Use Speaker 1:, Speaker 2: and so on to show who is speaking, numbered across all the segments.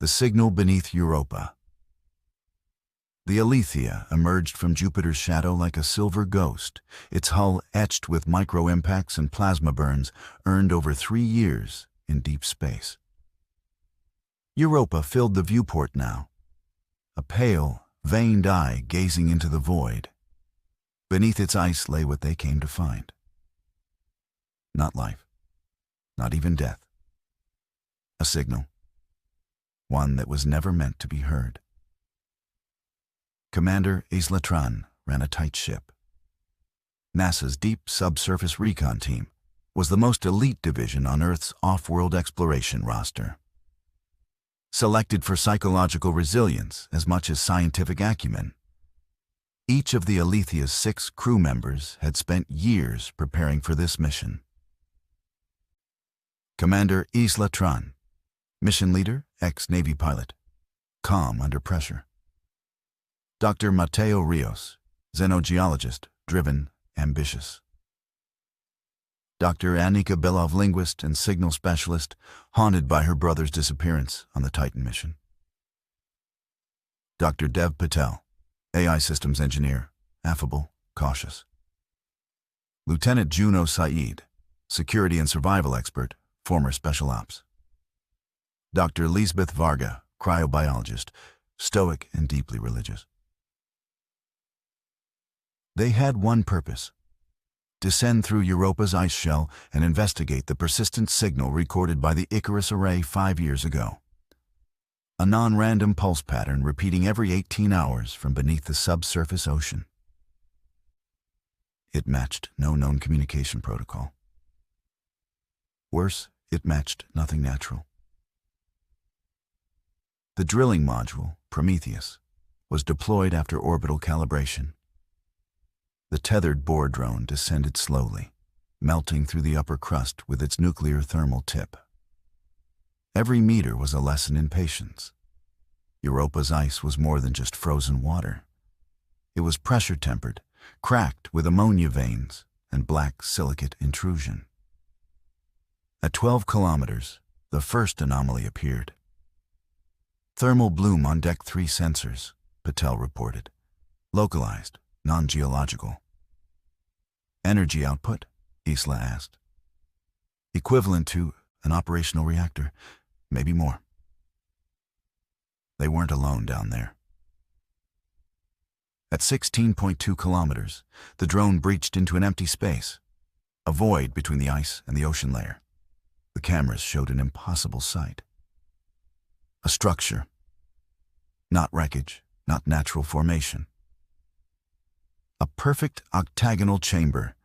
Speaker 1: The signal beneath Europa. The Alethea emerged from Jupiter's shadow like a silver ghost, its hull etched with micro-impacts and plasma burns earned over 3 years in deep space. Europa filled the viewport now, a pale, veined eye gazing into the void. Beneath its ice lay what they came to find. Not life, not even death. A signal. One that was never meant to be heard. Commander Islatran ran a tight ship. NASA's Deep Subsurface Recon Team was the most elite division on Earth's off-world exploration roster. Selected for psychological resilience as much as scientific acumen, each of the Alethea's 6 crew members had spent years preparing for this mission. Commander Islatran, mission leader, ex-Navy pilot, calm under pressure. Dr. Mateo Rios, xenogeologist, driven, ambitious. Dr. Annika Belov, linguist and signal specialist, haunted by her brother's disappearance on the Titan mission. Dr. Dev Patel, AI systems engineer, affable, cautious. Lieutenant Juno Saeed, security and survival expert, former special ops. Dr. Lisbeth Varga, cryobiologist, stoic and deeply religious. They had one purpose: descend through Europa's ice shell and investigate the persistent signal recorded by the Icarus array 5 years ago. A non-random pulse pattern repeating every 18 hours from beneath the subsurface ocean. It matched no known communication protocol. Worse, it matched nothing natural. The drilling module, Prometheus, was deployed after orbital calibration. The tethered bore drone descended slowly, melting through the upper crust with its nuclear thermal tip. Every meter was a lesson in patience. Europa's ice was more than just frozen water. It was pressure-tempered, cracked with ammonia veins and black silicate intrusion. At 12 kilometers, the first anomaly appeared. Thermal bloom on Deck 3 sensors, Patel reported. Localized, non-geological. Energy output? Isla asked. Equivalent to an operational reactor, maybe more. They weren't alone down there. At 16.2 kilometers, the drone breached into an empty space, a void between the ice and the ocean layer. The cameras showed an impossible sight. A structure. Not wreckage, not natural formation. A perfect octagonal chamber,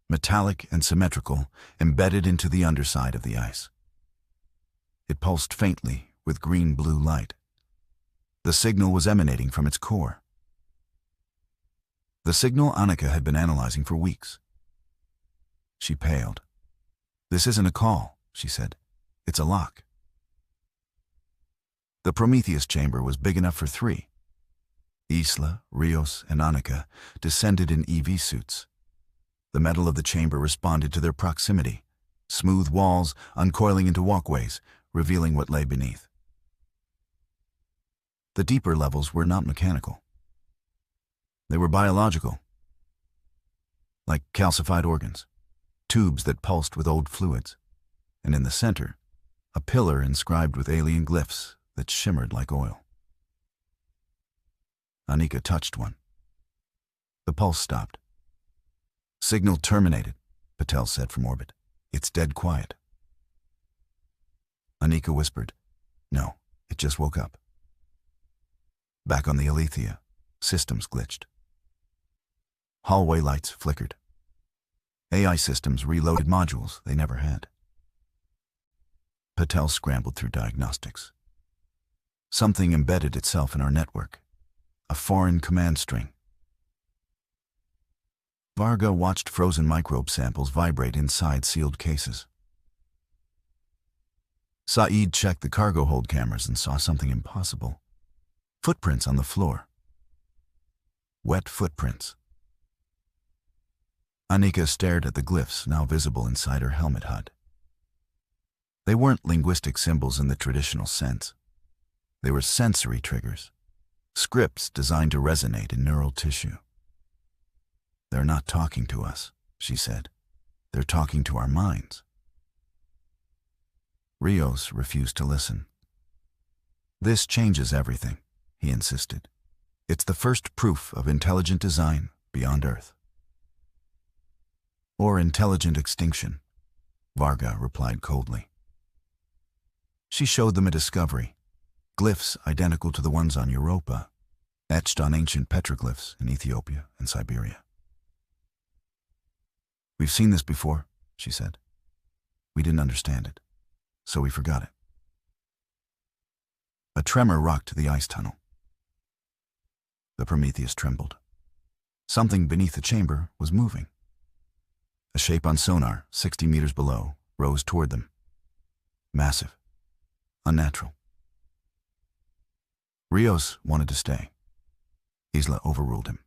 Speaker 1: metallic and symmetrical, embedded into the underside of the ice. It pulsed faintly with green-blue light. The signal was emanating from its core. The signal Annika had been analyzing for weeks. She paled. "This isn't a call," she said. "It's a lock." The Prometheus chamber was big enough for 3. Isla, Rios, and Annika descended in EV suits. The metal of the chamber responded to their proximity, smooth walls uncoiling into walkways, revealing what lay beneath. The deeper levels were not mechanical. They were biological, like calcified organs, tubes that pulsed with old fluids, and in the center, a pillar inscribed with alien glyphs that shimmered like oil. Annika touched one. The pulse stopped. "Signal terminated," Patel said from orbit. "It's dead quiet." Annika whispered, "No, it just woke up." Back on the Alethea, systems glitched. Hallway lights flickered. AI systems reloaded modules they never had. Patel scrambled through diagnostics. Something embedded itself in our network. A foreign command string. Varga watched frozen microbe samples vibrate inside sealed cases. Saeed checked the cargo hold cameras and saw something impossible. Footprints on the floor. Wet footprints. Annika stared at the glyphs now visible inside her helmet HUD. They weren't linguistic symbols in the traditional sense. They were sensory triggers, scripts designed to resonate in neural tissue. "They're not talking to us," she said. "They're talking to our minds." Rios refused to listen. "This changes everything," he insisted. "It's the first proof of intelligent design beyond Earth." "Or intelligent extinction," Varga replied coldly. She showed them a discovery, glyphs identical to the ones on Europa, etched on ancient petroglyphs in Ethiopia and Siberia. "We've seen this before," she said. "We didn't understand it, so we forgot it." A tremor rocked the ice tunnel. The Prometheus trembled. Something beneath the chamber was moving. A shape on sonar, 60 meters below, rose toward them. Massive. Unnatural. Rios wanted to stay. Isla overruled him.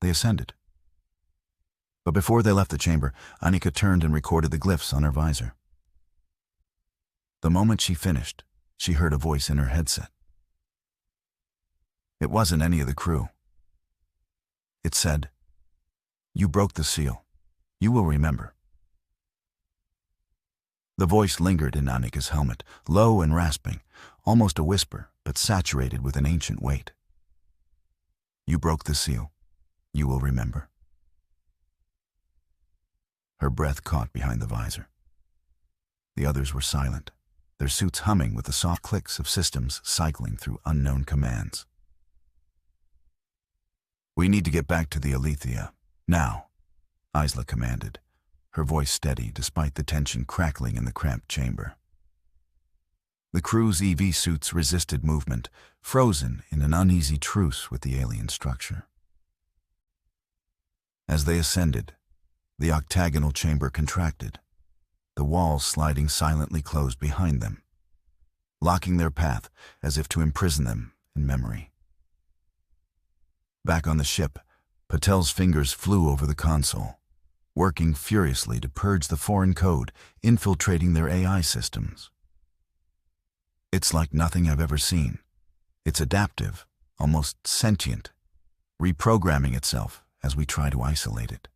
Speaker 1: They ascended. But before they left the chamber, Annika turned and recorded the glyphs on her visor. The moment she finished, she heard a voice in her headset. It wasn't any of the crew. It said, "You broke the seal. You will remember." The voice lingered in Annika's helmet, low and rasping, almost a whisper, but saturated with an ancient weight. "You broke the seal. You will remember." Her breath caught behind the visor. The others were silent, their suits humming with the soft clicks of systems cycling through unknown commands. "We need to get back to the Alethea, now," Isla commanded, her voice steady despite the tension crackling in the cramped chamber. The crew's EV suits resisted movement, frozen in an uneasy truce with the alien structure. As they ascended, the octagonal chamber contracted, the walls sliding silently closed behind them, locking their path as if to imprison them in memory. Back on the ship, Patel's fingers flew over the console, working furiously to purge the foreign code infiltrating their AI systems. "It's like nothing I've ever seen. It's adaptive, almost sentient, reprogramming itself as we try to isolate it."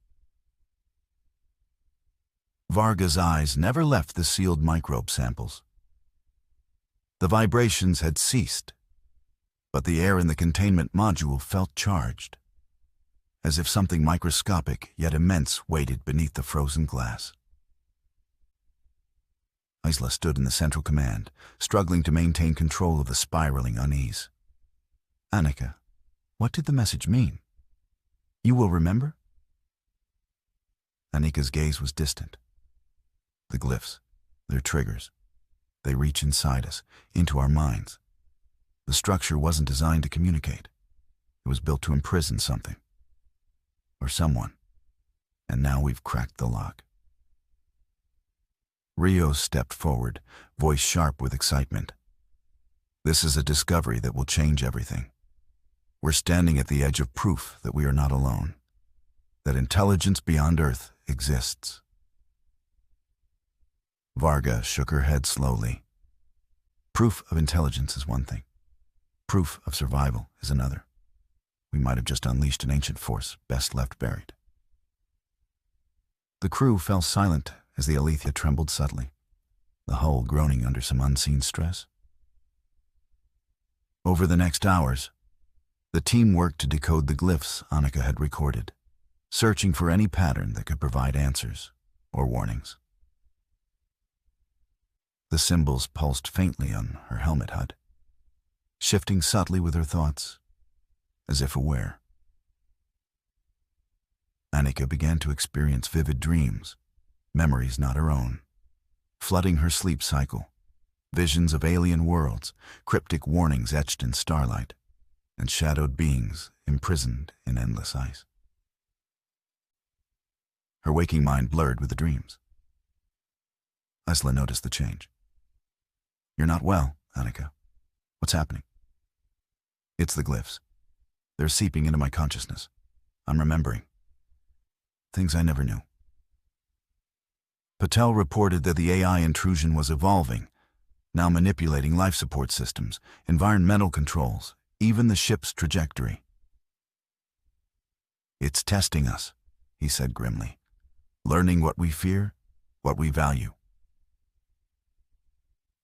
Speaker 1: Varga's eyes never left the sealed microbe samples. The vibrations had ceased, but the air in the containment module felt charged, as if something microscopic yet immense waited beneath the frozen glass. Isla stood in the central command, struggling to maintain control of the spiraling unease. "Annika, what did the message mean? You will remember?" Annika's gaze was distant. The glyphs, their triggers, they reach inside us, into our minds. The structure wasn't designed to communicate. It was built to imprison something. Or someone. And now we've cracked the lock. Rios stepped forward, voice sharp with excitement. "This is a discovery that will change everything. We're standing at the edge of proof that we are not alone, that intelligence beyond Earth exists." Varga shook her head slowly. Proof of intelligence is one thing. Proof of survival is another. We might have just unleashed an ancient force best left buried. The crew fell silent as the Alethea trembled subtly, the hull groaning under some unseen stress. Over the next hours, the team worked to decode the glyphs Annika had recorded, searching for any pattern that could provide answers or warnings. The symbols pulsed faintly on her helmet HUD, shifting subtly with her thoughts, as if aware. Annika began to experience vivid dreams, memories not her own, flooding her sleep cycle, visions of alien worlds, cryptic warnings etched in starlight, and shadowed beings imprisoned in endless ice. Her waking mind blurred with the dreams. Isla noticed the change. "You're not well, Annika. What's happening?" "It's the glyphs. They're seeping into my consciousness. I'm remembering. Things I never knew." Patel reported that the AI intrusion was evolving, now manipulating life support systems, environmental controls, even the ship's trajectory. "It's testing us," he said grimly, "learning what we fear, what we value."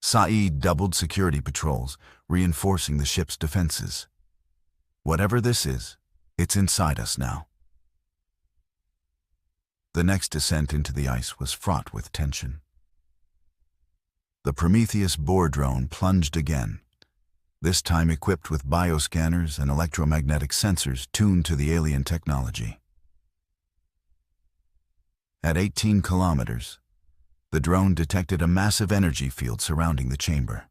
Speaker 1: Saeed doubled security patrols, reinforcing the ship's defenses. Whatever this is, it's inside us now. The next descent into the ice was fraught with tension. The Prometheus bore drone plunged again, this time equipped with bioscanners and electromagnetic sensors tuned to the alien technology. At 18 kilometers, the drone detected a massive energy field surrounding the chamber.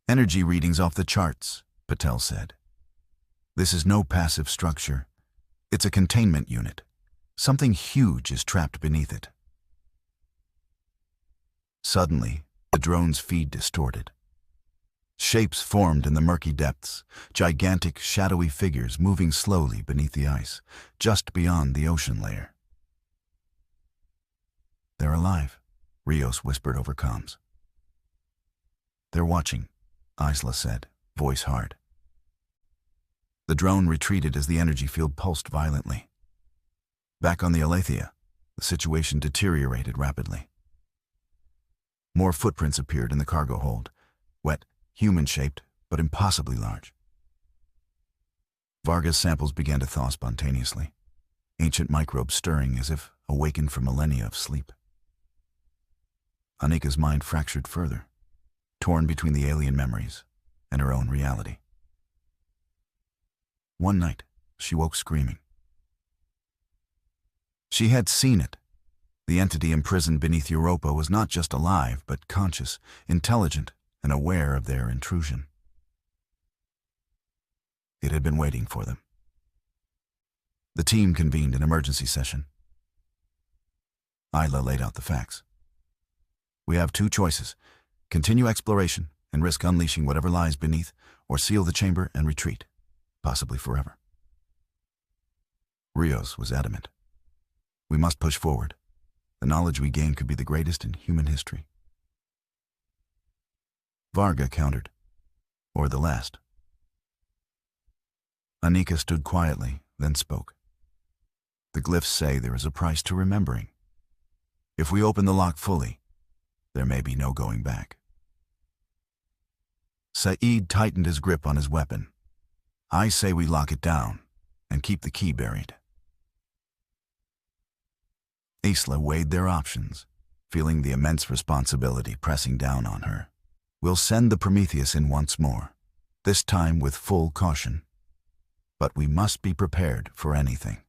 Speaker 1: "Energy readings off the charts," Patel said. "This is no passive structure. It's a containment unit. Something huge is trapped beneath it." Suddenly, the drone's feed distorted. Shapes formed in the murky depths, gigantic, shadowy figures moving slowly beneath the ice, just beyond the ocean layer. "They're alive," Rios whispered over comms. "They're watching," Isla said, voice hard. The drone retreated as the energy field pulsed violently. Back on the Aletheia, the situation deteriorated rapidly. More footprints appeared in the cargo hold, wet, human-shaped, but impossibly large. Varga's samples began to thaw spontaneously, ancient microbes stirring as if awakened from millennia of sleep. Anika's mind fractured further, torn between the alien memories and her own reality. One night, she woke screaming. She had seen it. The entity imprisoned beneath Europa was not just alive, but conscious, intelligent, and aware of their intrusion. It had been waiting for them. The team convened an emergency session. Isla laid out the facts. "We have two choices: continue exploration and risk unleashing whatever lies beneath, or seal the chamber and retreat, possibly forever." Rios was adamant. "We must push forward. The knowledge we gain could be the greatest in human history." Varga countered, "Or the last." Anika stood quietly, then spoke. "The glyphs say there is a price to remembering. If we open the lock fully, there may be no going back." Saeed tightened his grip on his weapon. "I say we lock it down and keep the key buried." Isla weighed their options, feeling the immense responsibility pressing down on her. "We'll send the Prometheus in once more, this time with full caution. But we must be prepared for anything."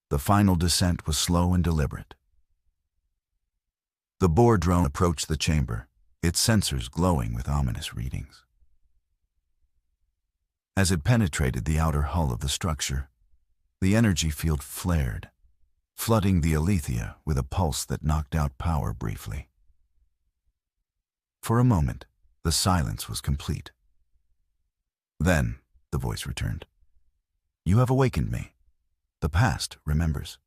Speaker 1: The final descent was slow and deliberate. The bore drone approached the chamber, its sensors glowing with ominous readings. As it penetrated the outer hull of the structure, the energy field flared, flooding the Aletheia with a pulse that knocked out power briefly. For a moment, the silence was complete. Then, the voice returned. "You have awakened me. The past remembers."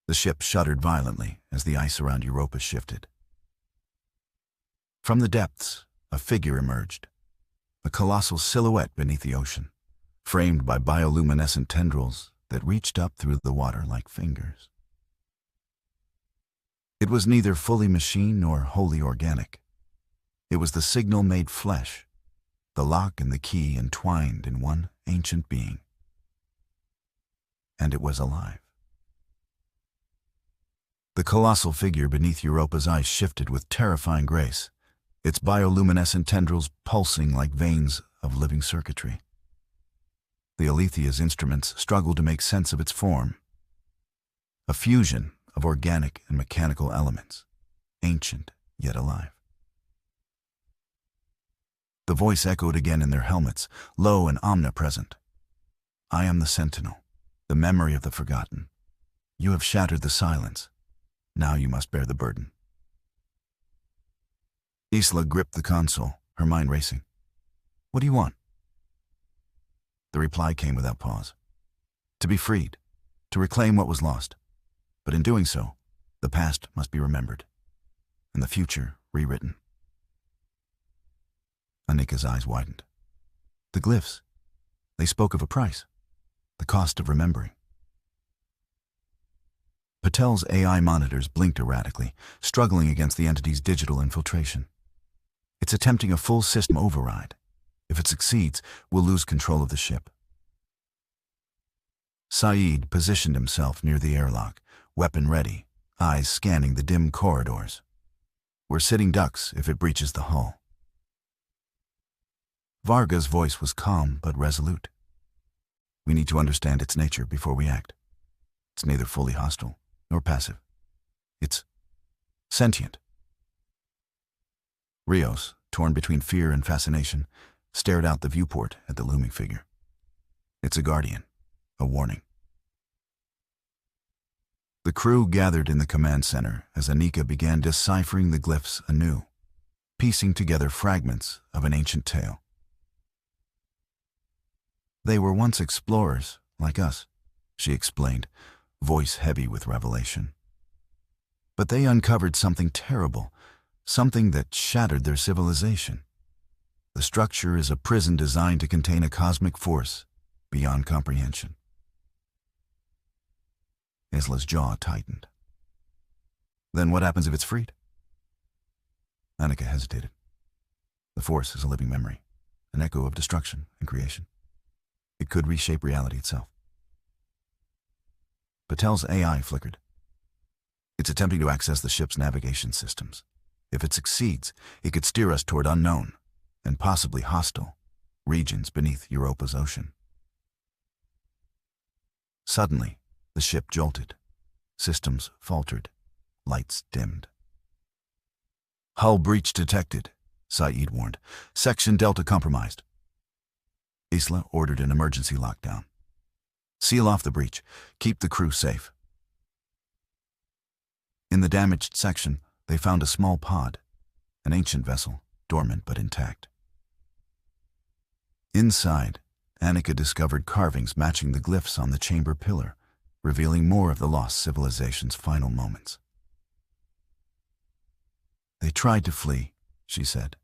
Speaker 1: The ship shuddered violently as the ice around Europa shifted. From the depths, a figure emerged, a colossal silhouette beneath the ocean, framed by bioluminescent tendrils that reached up through the water like fingers. It was neither fully machine nor wholly organic. It was the signal made flesh, the lock and the key entwined in one ancient being. And it was alive. The colossal figure beneath Europa's ice shifted with terrifying grace, its bioluminescent tendrils pulsing like veins of living circuitry. The Aletheia's instruments struggled to make sense of its form. A fusion of organic and mechanical elements, ancient yet alive. The voice echoed again in their helmets, low and omnipresent. "I am the Sentinel, the memory of the forgotten. You have shattered the silence. Now you must bear the burden." Isla gripped the console, her mind racing. "What do you want?" The reply came without pause. "To be freed, to reclaim what was lost. But in doing so, The past must be remembered, and the future rewritten. Anika's eyes widened. The glyphs. They spoke of a price. The cost of remembering. Patel's AI monitors blinked erratically, struggling against the entity's digital infiltration. It's attempting a full system override. If it succeeds, we'll lose control of the ship. Saeed positioned himself near the airlock, weapon ready, eyes scanning the dim corridors. We're sitting ducks if it breaches the hull. Varga's voice was calm but resolute. We need to understand its nature before we act. It's neither fully hostile nor passive. It's sentient. Rios, torn between fear and fascination, stared out the viewport at the looming figure. It's a guardian, a warning. The crew gathered in the command center as Anika began deciphering the glyphs anew, piecing together fragments of an ancient tale. They were once explorers, like us, she explained, voice heavy with revelation. But they uncovered something terrible, something that shattered their civilization. The structure is a prison designed to contain a cosmic force beyond comprehension. Isla's jaw tightened. Then what happens if it's freed? Anika hesitated. The force is a living memory, an echo of destruction and creation. It could reshape reality itself. Patel's AI flickered. It's attempting to access the ship's navigation systems. If it succeeds, it could steer us toward unknown and possibly hostile regions beneath Europa's ocean. Suddenly, the ship jolted. Systems faltered. Lights dimmed. Hull breach detected, Saeed warned. Section Delta compromised. Isla ordered an emergency lockdown. Seal off the breach. Keep the crew safe. In the damaged section, they found a small pod, an ancient vessel, dormant but intact. Inside, Anika discovered carvings matching the glyphs on the chamber pillar, revealing more of the lost civilization's final moments. They tried to flee, she said,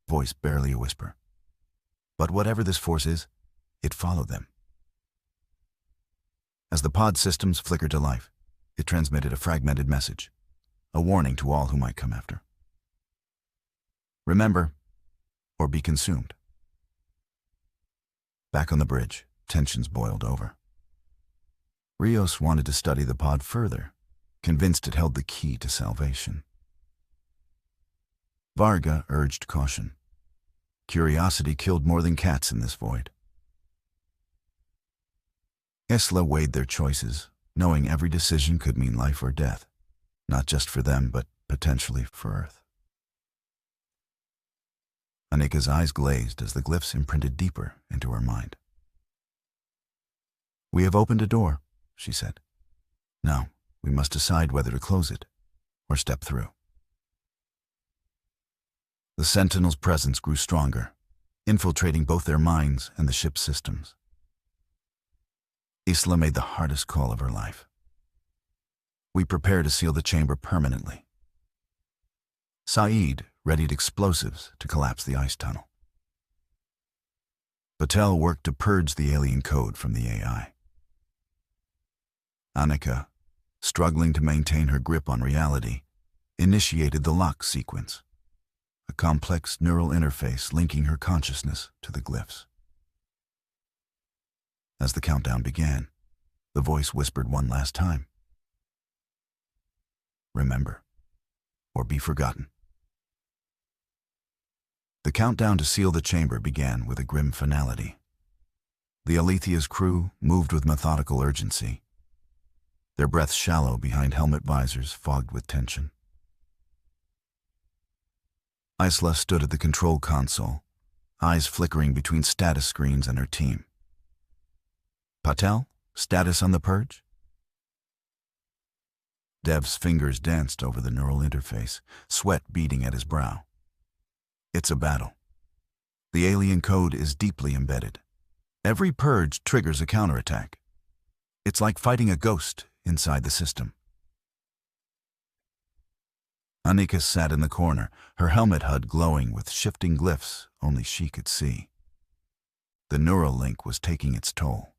Speaker 1: voice barely a whisper. But whatever this force is, it followed them. As the pod systems flickered to life, it transmitted a fragmented message, a warning to all who might come after. Remember, or be consumed. Back on the bridge, tensions boiled over. Rios wanted to study the pod further, convinced it held the key to salvation. Varga urged caution. Curiosity killed more than cats in this void. Isla weighed their choices, knowing every decision could mean life or death, not just for them, but potentially for Earth. Anika's eyes glazed as the glyphs imprinted deeper into her mind. We have opened a door, she said. Now, we must decide whether to close it or step through. The Sentinel's presence grew stronger, infiltrating both their minds and the ship's systems. Isla made the hardest call of her life. We prepare to seal the chamber permanently. Saeed readied explosives to collapse the ice tunnel. Patel worked to purge the alien code from the AI. Anika, struggling to maintain her grip on reality, initiated the lock sequence, a complex neural interface linking her consciousness to the glyphs. As the countdown began, the voice whispered one last time. Remember, or be forgotten. The countdown to seal the chamber began with a grim finality. The Alethia's crew moved with methodical urgency, their breaths shallow behind helmet visors fogged with tension. Isla stood at the control console, eyes flickering between status screens and her team. Patel, status on the purge? Dev's fingers danced over the neural interface, sweat beading at his brow. It's a battle. The alien code is deeply embedded. Every purge triggers a counterattack. It's like fighting a ghost inside the system. Annika sat in the corner, her helmet HUD glowing with shifting glyphs only she could see. The neural link was taking its toll.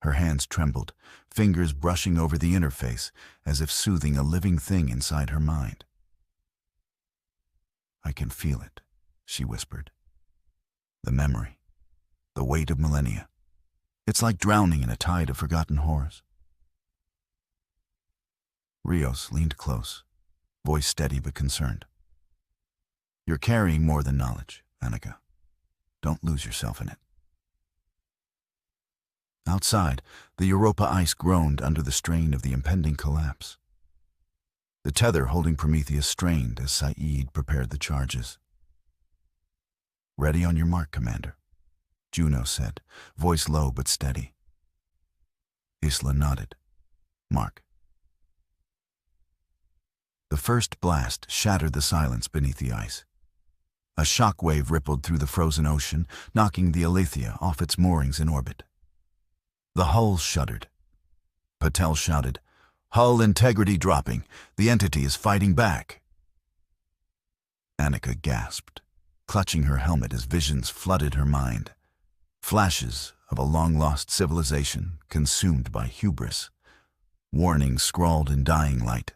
Speaker 1: Her hands trembled, fingers brushing over the interface as if soothing a living thing inside her mind. "I can feel it," she whispered. "The memory, the weight of millennia. It's like drowning in a tide of forgotten horrors." Rios leaned close, voice steady but concerned. "You're carrying more than knowledge, Annika. Don't lose yourself in it." Outside, the Europa ice groaned under the strain of the impending collapse. The tether holding Prometheus strained as Saeed prepared the charges. "Ready on your mark, Commander," Juno said, voice low but steady. Isla nodded. "Mark." The first blast shattered the silence beneath the ice. A shock wave rippled through the frozen ocean, knocking the Aletheia off its moorings in orbit. The hull shuddered. Patel shouted, "Hull integrity dropping. The entity is fighting back." Annika gasped, clutching her helmet as visions flooded her mind. Flashes of a long-lost civilization consumed by hubris. Warnings scrawled in dying light.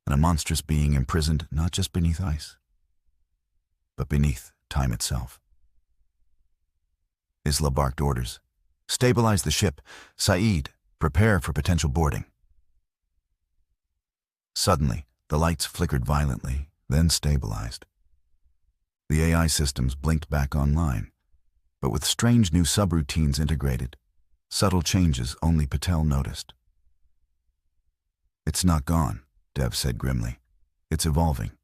Speaker 1: And a monstrous being imprisoned not just beneath ice, but beneath time itself. Isla barked orders. "Stabilize the ship. Saeed, prepare for potential boarding." Suddenly, the lights flickered violently, then stabilized. The AI systems blinked back online, but with strange new subroutines integrated, subtle changes only Patel noticed. "It's not gone," Dev said grimly. "It's evolving,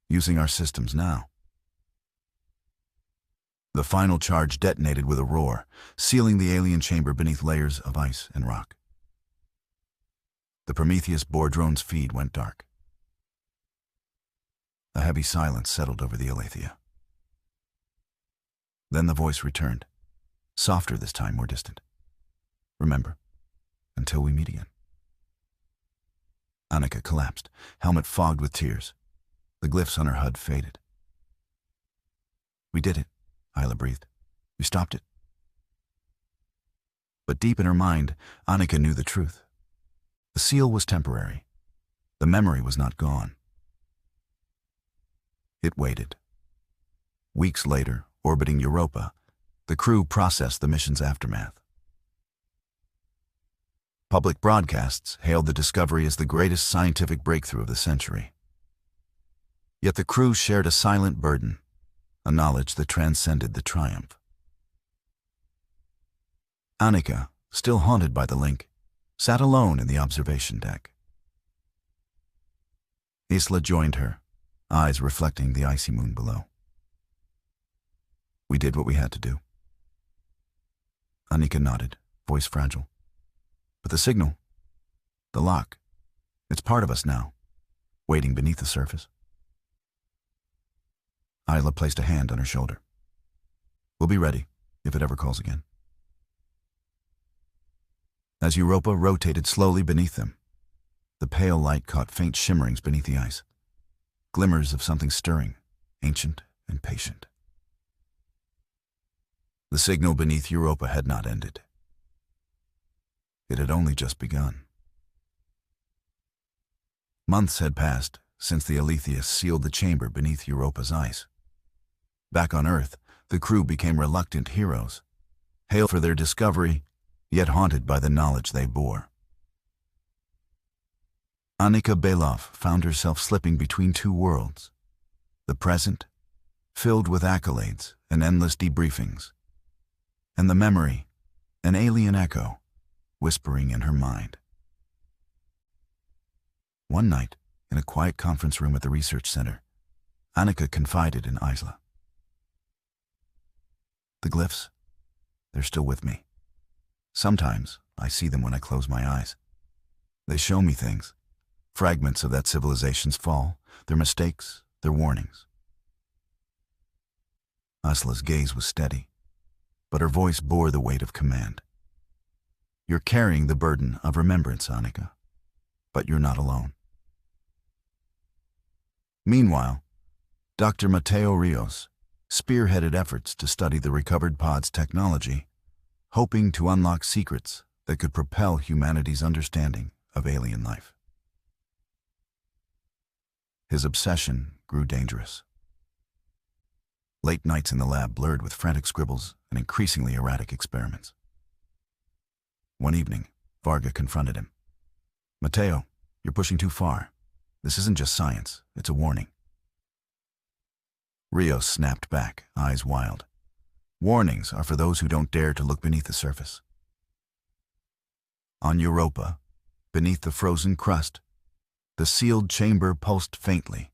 Speaker 1: using our systems now." The final charge detonated with a roar, sealing the alien chamber beneath layers of ice and rock. The Prometheus board drone's feed went dark. A heavy silence settled over the Aletheia. Then the voice returned, softer this time, more distant. "Remember, until we meet again." Annika collapsed, helmet fogged with tears. The glyphs on her HUD faded. "We did it," Isla breathed. "We stopped it." But deep in her mind, Annika knew the truth. The seal was temporary. The memory was not gone. It waited. Weeks later, orbiting Europa, the crew processed the mission's aftermath. Public broadcasts hailed the discovery as the greatest scientific breakthrough of the century. Yet the crew shared a silent burden, a knowledge that transcended the triumph. Annika, still haunted by the link, sat alone in the observation deck. Isla joined her, eyes reflecting the icy moon below. "We did what we had to do." Annika nodded, voice fragile. "But the signal, the lock, it's part of us now, waiting beneath the surface." Isla placed a hand on her shoulder. "We'll be ready, if it ever calls again." As Europa rotated slowly beneath them, the pale light caught faint shimmerings beneath the ice, glimmers of something stirring, ancient and patient. The signal beneath Europa had not ended. It had only just begun. Months had passed since the Aletheia sealed the chamber beneath Europa's ice. Back on Earth, the crew became reluctant heroes, hailed for their discovery, yet haunted by the knowledge they bore. Annika Belov found herself slipping between two worlds. The present, filled with accolades and endless debriefings, and the memory, an alien echo, whispering in her mind. One night, in a quiet conference room at the research center, Annika confided in Isla. "The glyphs, they're still with me. Sometimes I see them when I close my eyes. They show me things, fragments of that civilization's fall, their mistakes, their warnings." Isla's gaze was steady, but her voice bore the weight of command. "You're carrying the burden of remembrance, Annika, but you're not alone." Meanwhile, Dr. Mateo Rios spearheaded efforts to study the recovered pod's technology, hoping to unlock secrets that could propel humanity's understanding of alien life. His obsession grew dangerous. Late nights in the lab blurred with frantic scribbles and increasingly erratic experiments. One evening, Varga confronted him. "Mateo, you're pushing too far. This isn't just science, it's a warning." Rios snapped back, eyes wild. "Warnings are for those who don't dare to look beneath the surface." On Europa, beneath the frozen crust, the sealed chamber pulsed faintly,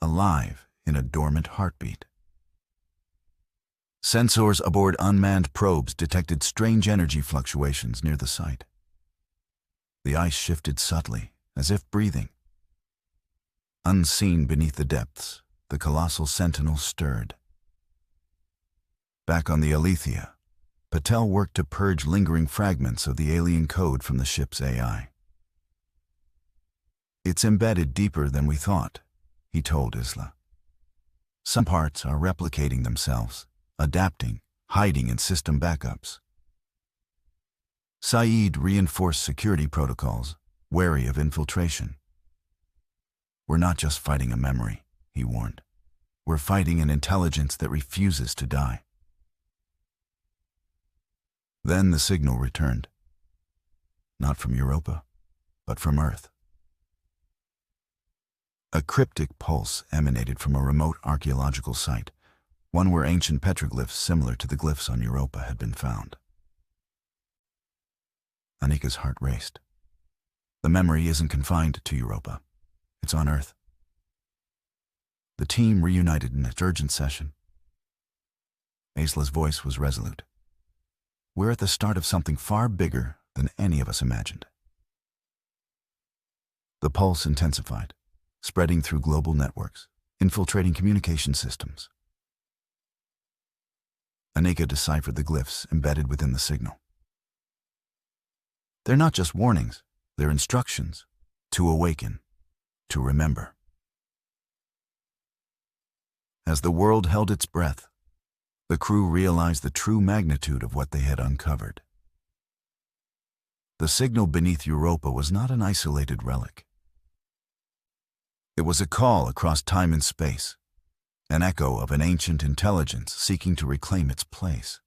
Speaker 1: alive in a dormant heartbeat. Sensors aboard unmanned probes detected strange energy fluctuations near the site. The ice shifted subtly, as if breathing. Unseen beneath the depths, the colossal sentinel stirred. Back on the Alethea, Patel worked to purge lingering fragments of the alien code from the ship's AI. "It's embedded deeper than we thought," he told Isla. "Some parts are replicating themselves, adapting, hiding in system backups." Saeed reinforced security protocols, wary of infiltration. "We're not just fighting a memory," he warned. "We're fighting an intelligence that refuses to die." Then the signal returned. Not from Europa, but from Earth. A cryptic pulse emanated from a remote archaeological site, one where ancient petroglyphs similar to the glyphs on Europa had been found. Anika's heart raced. The memory isn't confined to Europa. It's on Earth. The team reunited in an urgent session. Aisla's voice was resolute. "We're at the start of something far bigger than any of us imagined." The pulse intensified, spreading through global networks, infiltrating communication systems. Anika deciphered the glyphs embedded within the signal. They're not just warnings, they're instructions to awaken, to remember. As the world held its breath, the crew realized the true magnitude of what they had uncovered. The signal beneath Europa was not an isolated relic. It was a call across time and space, an echo of an ancient intelligence seeking to reclaim its place.